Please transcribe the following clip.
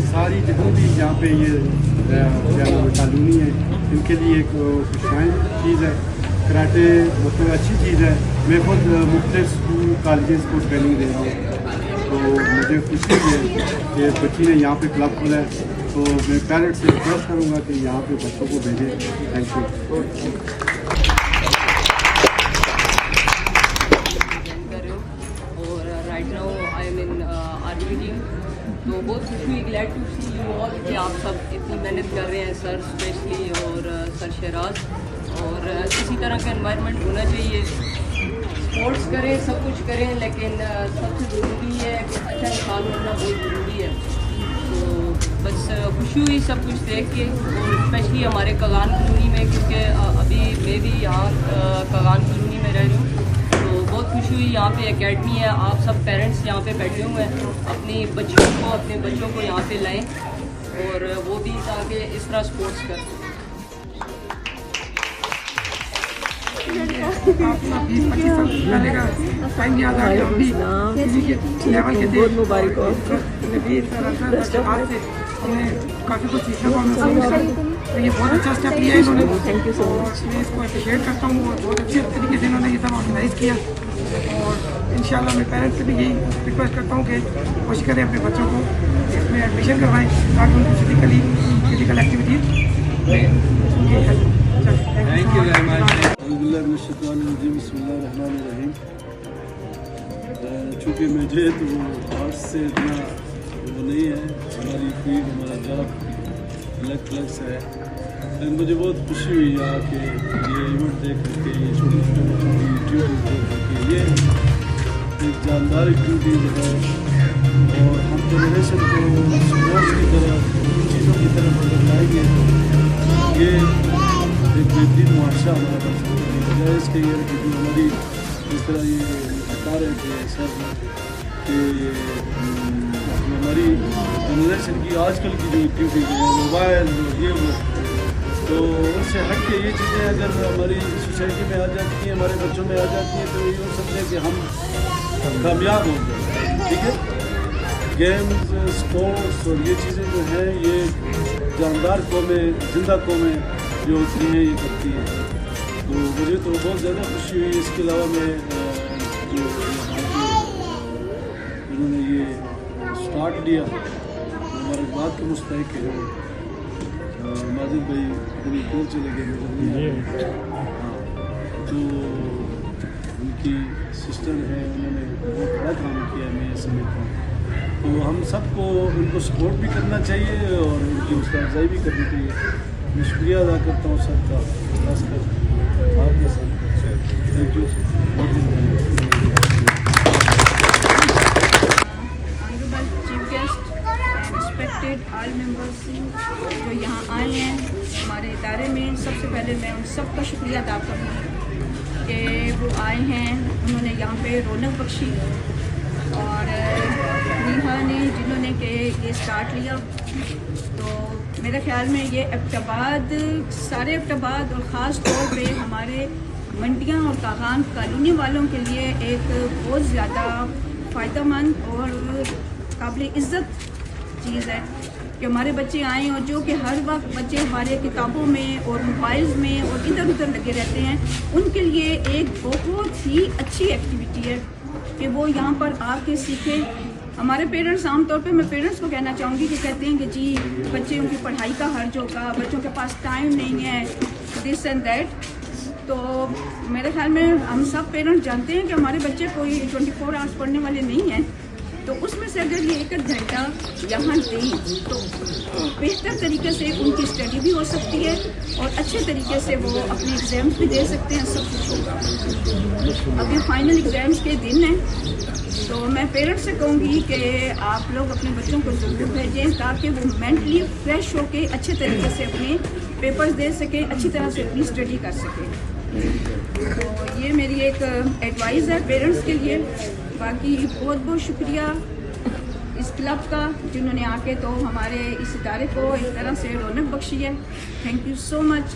सारी जितनी भी यहाँ पे ये कॉलोनी है इनके लिए एक खुशहाल चीज़ है। कराटे मतलब अच्छी चीज़ है। मैं खुद मुख्तलिफ स्कूल कॉलेजेस को ट्रेनिंग दे रहा हूँ, तो मुझे खुशी है कि बच्ची ने यहाँ पे क्लब खोला है। तो मैं पेरेंट्स से रिक्वेस्ट करूँगा कि यहाँ पे बच्चों को भेजें। Thank you. तो बहुत खुशी हुई, glad to see you all कि आप सब इतनी मेहनत कर रहे हैं, सर स्पेशली और सर शहराज। और इसी तरह का एनवायरनमेंट होना चाहिए। स्पोर्ट्स करें, सब कुछ करें, लेकिन सबसे ज़रूरी है अच्छा इंसान होना बहुत ज़रूरी है। तो बस खुशी हुई सब कुछ देख के, और स्पेशली हमारे कगान कॉलोनी में, क्योंकि अभी मैं भी यहाँ कगान कॉलोनी में रह रही हूँ। तो बहुत खुशी हुई, यहाँ पे एकेडमी है, आप सब पेरेंट्स यहाँ पे बैठे हुए हैं, अपने बच्चों को यहाँ पे लाएं और वो भी ताकि इस तरह स्पोर्ट्स करें। बहुत मुबारक हो। काफ़ी कुछ सीखने को मिला, तो ये बहुत अच्छा स्टेप लिया है इन्होंने। Thank you so much. मैं इसको अप्रिशिएट करता हूँ और बहुत अच्छे तरीके से इन्होंने ये सब ऑर्गेनाइज़ किया। और इंशाल्लाह मैं पेरेंट्स से भी यही रिक्वेस्ट करता हूँ कि कोशिश करें अपने बच्चों को इसमें एडमिशन करवाएं, ताकि उनको फिजिकल एक्टिविटी में उनकी help. Thank you very much. बिस्मिल्लाहिर्रहमानिर्रहीम। चूँकि मुझे तो आज से इतना वो नहीं है, हमारी फील्ड हमारा जॉब अलग अलग से है, लेकिन मुझे बहुत खुशी हुई आके ये इवेंट देख करके, ये छोटी छोटी एक्टिविटीज़ देख करके। ये एक जानदार एक्टिविटीज़ है और हम जनरेशन को स्पोर्ट्स की तरफ, इन चीज़ों की तरफ अगर लाएंगे तो ये एक बेहतरीन मुआशरा हमारा बन सकता है। बजाय इसके ये कि जो हमारी जिस तरह ये बता रहे थे सर कि हमारी जनरेशन की आजकल की जो एक्टिविटीज़ है, मोबाइल ये वो, तो उससे हट के ये चीज़ें अगर हमारी सोसाइटी में आ जाती हैं, हमारे बच्चों में आ जाती हैं, तो ये हो सकता है कि हम कामयाब हो जाए। ठीक है, गेम्स, स्पोर्ट्स और ये चीज़ें जो हैं, ये जानदार कौमें, जिंदा कौमें जो होती हैं, ये करती हैं। तो मुझे तो बहुत ज़्यादा खुशी हुई। इसके अलावा मैं जो उन्होंने ये स्टार्ट लिया, हमारे बात के मुस्तहिक है। माजिद भाई कभी दूर चले गए, नजर नहीं आए। हाँ, तो उनकी सिस्टर है, उन्होंने बहुत बड़ा काम किया, मैं ये समझता हूँ। तो हम सबको उनको सपोर्ट भी करना चाहिए और उनकी हौसला अफजाई भी करनी चाहिए। मैं शुक्रिया अदा करता हूँ सबका, खासकर आपके साथ। Thank you. ऑल मेंबर्स जो यहाँ आए हैं हमारे इदारे में, सबसे पहले मैं उन सब का शुक्रिया अदा करूँगी कि वो आए हैं, उन्होंने यहाँ पे रौनक बख्शी। और नेहा ने जिन्होंने कि ये स्टार्ट लिया, तो मेरे ख्याल में ये एबटाबाद, सारे एबटाबाद और ख़ास तौर पे हमारे मंडियाँ और कागान कॉलोनी वालों के लिए एक बहुत ज़्यादा फ़ायदेमंद और काबिल इज़्ज़त चीज़ है कि हमारे बच्चे आएँ। और जो कि हर वक्त बच्चे हमारे किताबों में और मोबाइल्स में और इधर उधर लगे रहते हैं, उनके लिए एक बहुत ही अच्छी एक्टिविटी है कि वो यहाँ पर आके सीखें। हमारे पेरेंट्स, आमतौर पे मैं पेरेंट्स को कहना चाहूँगी कि कहते हैं कि जी बच्चे उनकी पढ़ाई का हर्ज होगा, बच्चों के पास टाइम नहीं है, दिस एंड दैट। तो मेरे ख्याल में हम सब पेरेंट्स जानते हैं कि हमारे बच्चे कोई 24 आवर्स पढ़ने वाले नहीं हैं। तो उसमें से अगर ये एक घंटा यहाँ दें तो बेहतर तरीके से उनकी स्टडी भी हो सकती है और अच्छे तरीके से वो अपने एग्ज़ाम्स भी दे सकते हैं, सब कुछ होगा। अभी फाइनल एग्ज़ाम्स के दिन हैं, तो मैं पेरेंट्स से कहूँगी कि आप लोग अपने बच्चों को ज़रूर भेजें ताकि वो मेंटली फ्रेश होके अच्छे तरीके से अपने पेपर्स दे सकें, अच्छी तरह से अपनी स्टडी कर सकें। तो ये मेरी एक एडवाइस है पेरेंट्स के लिए। बाकी बहुत बहुत शुक्रिया इस क्लब का जिन्होंने आके तो हमारे इस इदारे को एक तरह से रौनक बख्शी है। Thank you so much.